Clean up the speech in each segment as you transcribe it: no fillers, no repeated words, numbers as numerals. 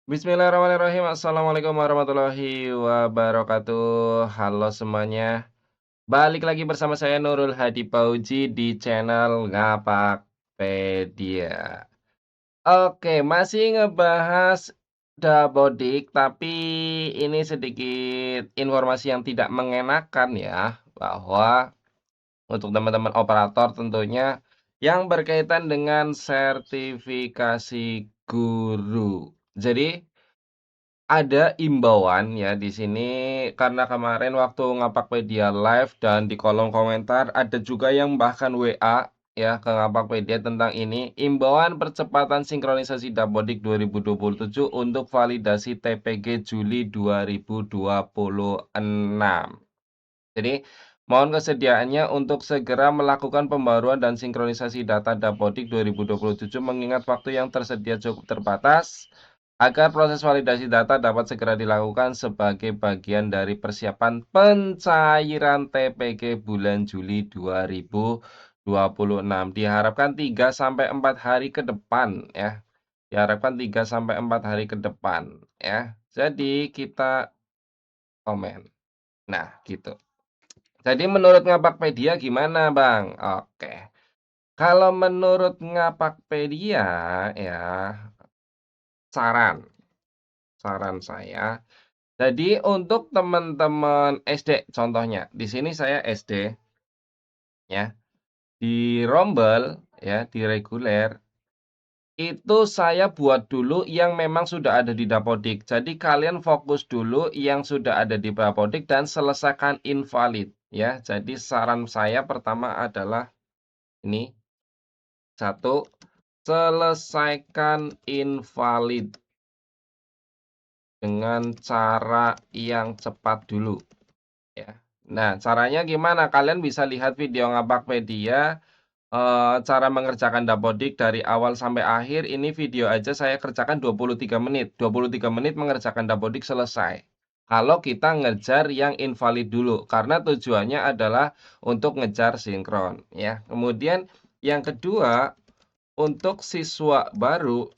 Bismillahirrahmanirrahim. Assalamualaikum warahmatullahi wabarakatuh. Halo semuanya. Balik lagi bersama saya Nurul Hadi Pauji di channel Ngapakpedia. Oke, masih ngebahas Dapodik, tapi ini sedikit informasi yang tidak mengenakan ya, bahwa untuk teman-teman operator tentunya yang berkaitan dengan sertifikasi guru. Jadi ada imbauan ya di sini karena kemarin waktu Ngapakpedia live dan di kolom komentar ada juga yang bahkan WA ya ke Ngapakpedia tentang ini, imbauan percepatan sinkronisasi Dapodik 2027 untuk validasi TPG Juli 2026. Jadi, mohon kesediaannya untuk segera melakukan pembaruan dan sinkronisasi data Dapodik 2027 mengingat waktu yang tersedia cukup terbatas agar proses validasi data dapat segera dilakukan sebagai bagian dari persiapan pencairan TPG bulan Juli 2026. Diharapkan 3 sampai 4 hari ke depan ya. Diharapkan 3 sampai 4 hari ke depan ya. Jadi kita komen. Nah, gitu. Jadi menurut Ngapakpedia gimana, Bang? Oke. Kalau menurut Ngapakpedia ya, saran saran saya. Jadi untuk teman-teman SD contohnya, di sini saya SD ya, di Rombel ya, di reguler itu saya buat dulu yang memang sudah ada di Dapodik. Jadi kalian fokus dulu yang sudah ada di Dapodik dan selesaikan invalid ya. Jadi saran saya pertama adalah ini. Satu, selesaikan invalid dengan cara yang cepat dulu ya. Nah, caranya gimana? Kalian bisa lihat video Ngapakpedia, cara mengerjakan Dapodik dari awal sampai akhir. Ini video aja saya kerjakan 23 menit. 23 menit mengerjakan Dapodik selesai. Kalau kita ngejar yang invalid dulu, karena tujuannya adalah untuk ngejar sinkron ya. Kemudian yang kedua, untuk siswa baru,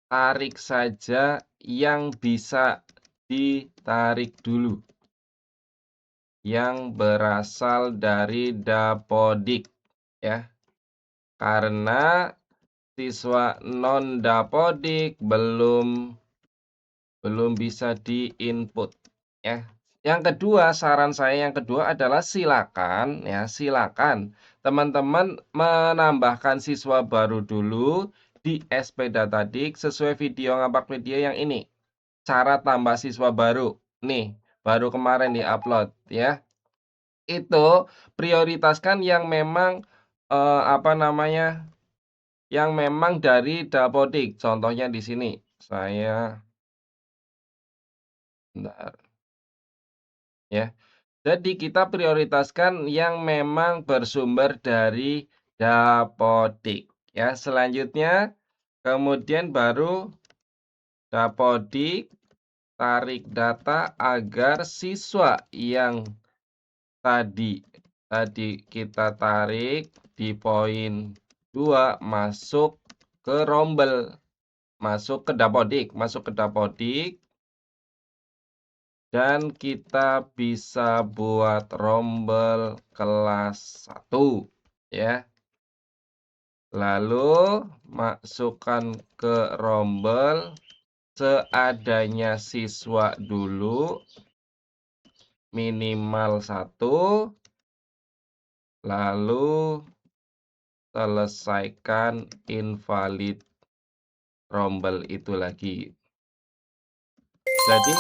tarik saja yang bisa ditarik dulu, yang berasal dari Dapodik ya. Karena siswa non Dapodik belum bisa di-input ya. Yang kedua, saran saya yang kedua adalah silakan ya, silakan teman-teman menambahkan siswa baru dulu di SP Datadik sesuai video Ngapakpedia yang ini. Cara tambah siswa baru. Nih, baru kemarin di-upload ya. Itu prioritaskan yang memang apa namanya? Yang memang dari Dapodik. Contohnya di sini. Saya bentar ya. Jadi kita prioritaskan yang memang bersumber dari Dapodik ya. Selanjutnya kemudian baru Dapodik tarik data agar siswa yang tadi kita tarik di poin 2 masuk ke rombel, masuk ke Dapodik dan kita bisa buat rombel kelas 1 ya. Lalu masukkan ke rombel seadanya siswa dulu minimal 1, lalu selesaikan invalid rombel itu lagi. Jadi,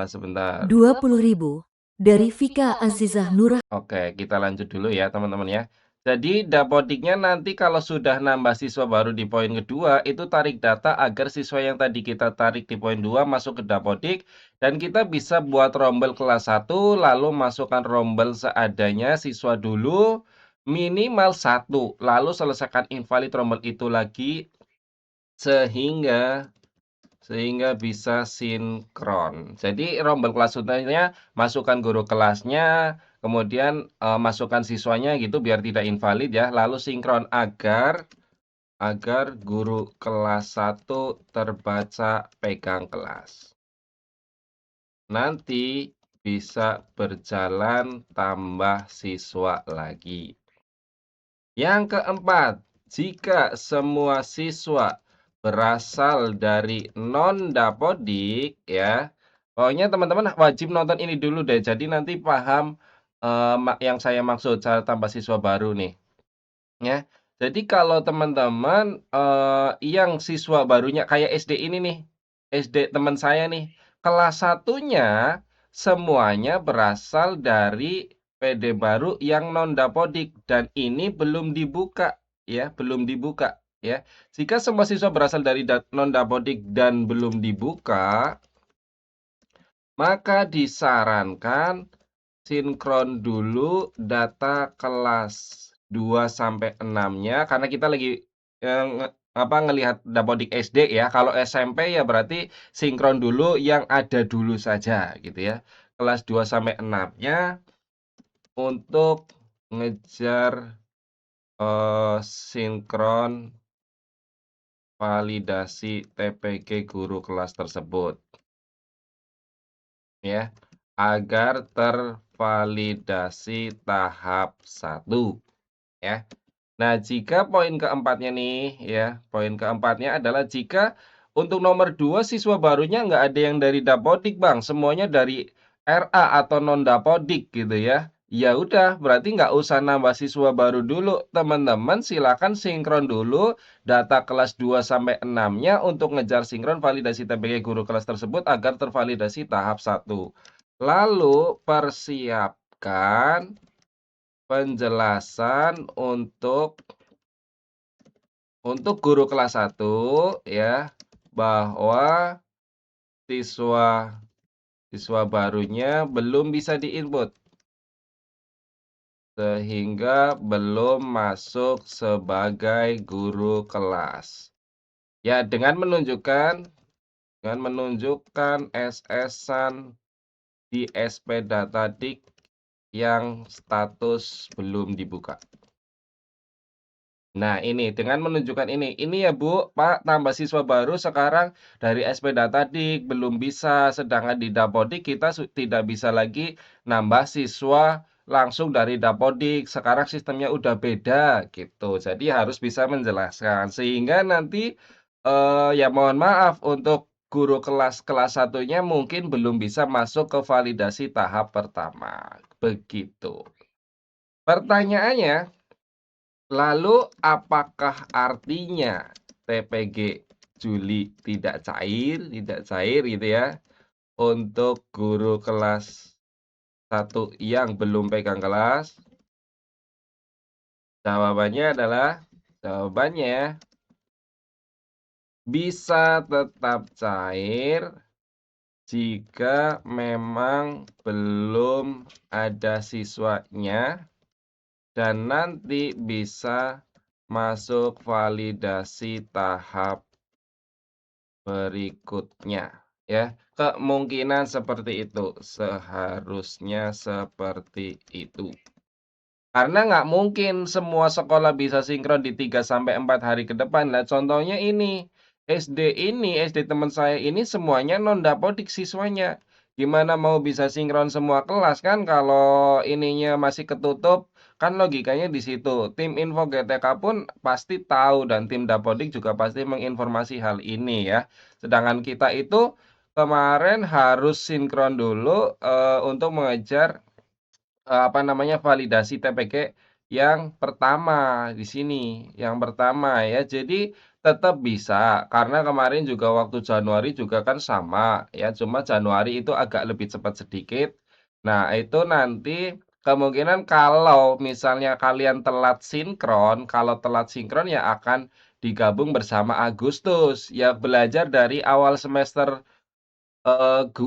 sebentar. 20.000 dari Vika Azizah Nurah. Oke, kita lanjut dulu ya teman-teman ya. Jadi Dapodiknya nanti kalau sudah nambah siswa baru di poin kedua, itu tarik data agar siswa yang tadi kita tarik di poin 2 masuk ke Dapodik. Dan kita bisa buat rombel kelas 1, lalu masukkan rombel seadanya siswa dulu, minimal 1. Lalu selesaikan invalid rombel itu lagi, sehingga bisa sinkron. Jadi rombel kelas utamanya masukkan guru kelasnya, kemudian masukkan siswanya gitu biar tidak invalid ya, lalu sinkron agar agar guru kelas 1 terbaca pegang kelas. Nanti bisa berjalan tambah siswa lagi. Yang keempat, jika semua siswa berasal dari non-dapodik ya, pokoknya teman-teman wajib nonton ini dulu deh, jadi nanti paham, yang saya maksud cara tambah siswa baru nih. Ya, jadi kalau teman-teman, yang siswa barunya kayak SD ini nih, SD teman saya nih, kelas satunya semuanya berasal dari PD baru yang non-dapodik dan ini belum dibuka ya, belum dibuka ya. Jika semua siswa berasal dari non-dapodik dan belum dibuka, maka disarankan sinkron dulu data kelas 2 sampai 6-nya karena kita lagi, ngelihat dapodik SD ya. Kalau SMP ya berarti sinkron dulu yang ada dulu saja gitu ya. Kelas 2 sampai 6-nya untuk ngejar, sinkron validasi TPG guru kelas tersebut ya, agar tervalidasi tahap 1 ya. Nah, jika poin keempatnya nih ya, poin keempatnya adalah jika untuk nomor 2 siswa barunya nggak ada yang dari dapodik, Bang, semuanya dari RA atau non-dapodik gitu ya. Ya udah, berarti nggak usah nambah siswa baru dulu. Teman-teman silakan sinkron dulu data kelas 2 sampai 6-nya untuk ngejar sinkron validasi TPG guru kelas tersebut agar tervalidasi tahap 1. Lalu persiapkan penjelasan untuk guru kelas 1 ya, bahwa siswa siswa barunya belum bisa di-input, sehingga belum masuk sebagai guru kelas. Ya, dengan menunjukkan SS-an di SP Datadik yang status belum dibuka. Nah, ini dengan menunjukkan ini ya Bu, Pak, tambah siswa baru sekarang dari SP Datadik belum bisa, sedangkan di Dapodik kita tidak bisa lagi nambah siswa langsung dari Dapodik. Sekarang sistemnya udah beda gitu. Jadi harus bisa menjelaskan sehingga nanti ya mohon maaf untuk guru kelas satunya mungkin belum bisa masuk ke validasi tahap pertama. Begitu. Pertanyaannya, lalu apakah artinya TPG Juli tidak cair gitu ya, untuk guru kelas 1 yang belum pegang kelas? Jawabannya bisa tetap cair jika memang belum ada siswanya dan nanti bisa masuk validasi tahap berikutnya ya. Kemungkinan seperti itu, seharusnya seperti itu. Karena nggak mungkin semua sekolah bisa sinkron di 3 sampai 4 hari ke depan. Lah contohnya SD teman saya ini semuanya non-dapodik siswanya. Gimana mau bisa sinkron semua kelas kan kalau ininya masih ketutup, kan logikanya di situ. Tim Info GTK pun pasti tahu dan tim Dapodik juga pasti menginformasi hal ini ya. Sedangkan kita itu kemarin harus sinkron dulu, untuk mengejar apa namanya, validasi TPG yang pertama di sini, yang pertama ya. Jadi tetap bisa, karena kemarin juga waktu Januari juga kan sama ya, cuma Januari itu agak lebih cepat sedikit. Nah, itu nanti kemungkinan kalau misalnya kalian telat sinkron, kalau telat sinkron ya akan digabung bersama Agustus. Ya belajar dari awal semester 2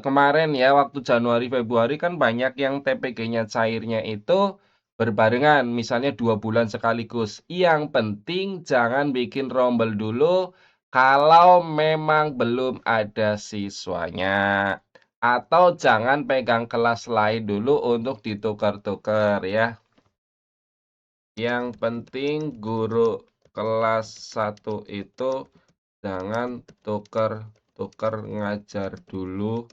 kemarin ya, waktu Januari, Februari kan banyak yang TPG-nya cairnya itu berbarengan, misalnya 2 bulan sekaligus. Yang penting jangan bikin rombel dulu kalau memang belum ada siswanya. Atau jangan pegang kelas lain dulu untuk ditukar-tukar ya. Yang penting guru kelas 1 itu jangan tuker-tuker ngajar dulu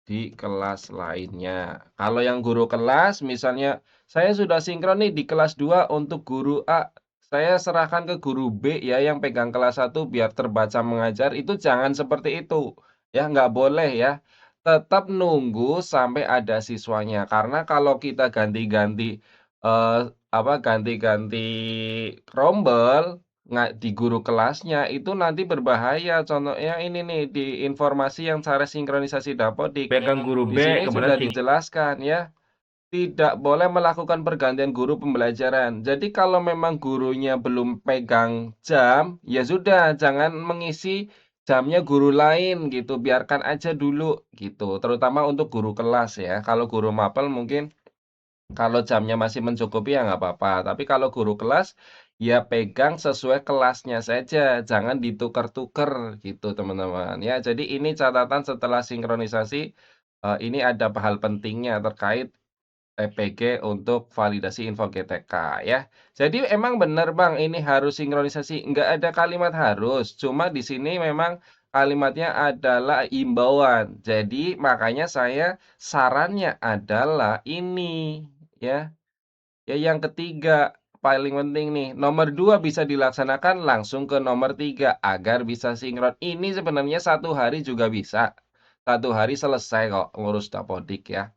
di kelas lainnya. Kalau yang guru kelas misalnya, saya sudah sinkron nih di kelas 2 untuk guru A, saya serahkan ke guru B ya yang pegang kelas 1 biar terbaca mengajar, itu jangan seperti itu. Ya, nggak boleh ya. Tetap nunggu sampai ada siswanya. Karena kalau kita ganti-ganti, ganti-ganti rombel, nggak di guru kelasnya, itu nanti berbahaya. Contohnya ini nih, di informasi yang cara sinkronisasi Dapodik. Pegang guru Di B, sini kemudian sudah dijelaskan ya, tidak boleh melakukan pergantian guru pembelajaran. Jadi kalau memang gurunya belum pegang jam, ya sudah jangan mengisi jamnya guru lain gitu, biarkan aja dulu gitu. Terutama untuk guru kelas ya. Kalau guru mapel mungkin kalau jamnya masih mencukupi ya nggak apa-apa, tapi kalau guru kelas, ya pegang sesuai kelasnya saja, jangan ditukar-tukar gitu teman-teman ya. Jadi ini catatan setelah sinkronisasi, ini ada hal pentingnya terkait TPG untuk validasi info GTK ya. Jadi emang benar Bang, ini harus sinkronisasi, nggak ada kalimat harus, cuma di sini memang kalimatnya adalah imbauan. Jadi makanya saya sarannya adalah ini ya. Ya yang ketiga, paling penting nih, nomor 2 bisa dilaksanakan langsung ke nomor 3 agar bisa sinkron. Ini sebenarnya 1 hari juga bisa. 1 hari selesai kok ngurus Dapodik ya.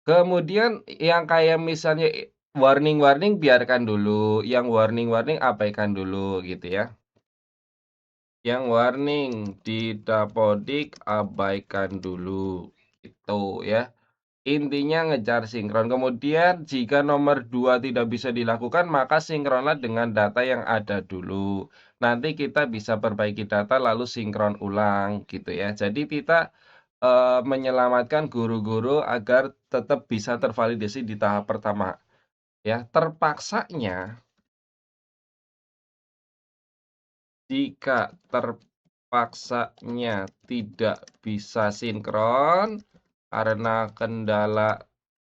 Kemudian yang kayak misalnya warning-warning biarkan dulu, yang warning-warning abaikan dulu gitu ya. Yang warning di Dapodik abaikan dulu, gitu ya. Intinya ngejar sinkron. Kemudian jika nomor 2 tidak bisa dilakukan, maka sinkronlah dengan data yang ada dulu. Nanti kita bisa perbaiki data lalu sinkron ulang gitu ya. Jadi kita menyelamatkan guru-guru agar tetap bisa tervalidasi di tahap pertama ya. Terpaksanya tidak bisa sinkron karena kendala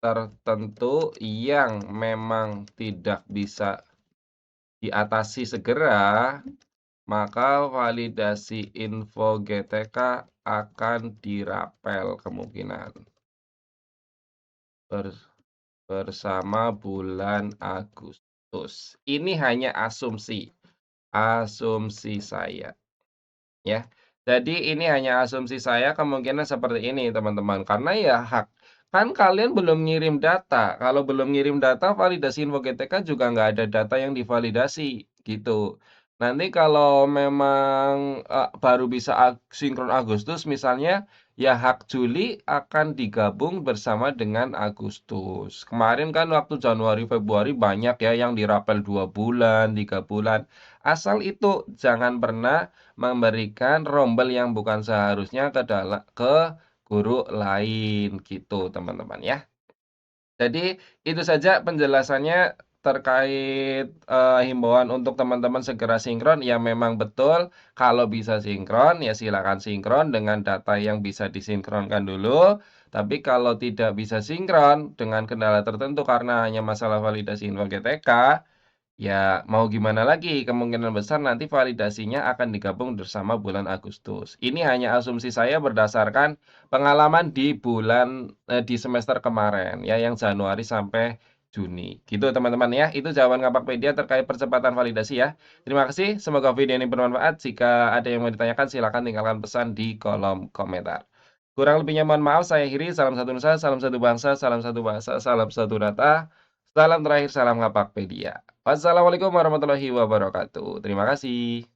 tertentu yang memang tidak bisa diatasi segera, maka validasi info GTK akan dirapel kemungkinan bersama bulan Agustus. Ini hanya asumsi, asumsi saya. Ya. Jadi ini hanya asumsi saya, kemungkinan seperti ini teman-teman. Karena ya kan kalian belum ngirim data. Kalau belum ngirim data, validasi info GTK juga nggak ada data yang divalidasi gitu. Nanti kalau memang baru bisa sinkron Agustus misalnya, ya hak Juli akan digabung bersama dengan Agustus. Kemarin kan waktu Januari Februari banyak ya yang dirapel 2 bulan, 3 bulan. Asal itu jangan pernah memberikan rombel yang bukan seharusnya ke guru lain gitu teman-teman ya. Jadi itu saja penjelasannya terkait, himbauan untuk teman-teman segera sinkron, ya memang betul kalau bisa sinkron, ya silakan sinkron dengan data yang bisa disinkronkan dulu. Tapi kalau tidak bisa sinkron dengan kendala tertentu karena hanya masalah validasi info GTK, ya, mau gimana lagi, kemungkinan besar nanti validasinya akan digabung bersama bulan Agustus. Ini hanya asumsi saya berdasarkan pengalaman di semester kemarin, ya, yang Januari sampai Juni. Gitu teman-teman ya, itu jawaban Ngapakpedia terkait percepatan validasi ya. Terima kasih, semoga video ini bermanfaat. Jika ada yang mau ditanyakan, silakan tinggalkan pesan di kolom komentar. Kurang lebihnya mohon maaf, saya akhiri. Salam satu nusa, salam satu bangsa, salam satu bahasa, salam satu data. Salam terakhir, salam Ngapakpedia. Wassalamualaikum warahmatullahi wabarakatuh. Terima kasih.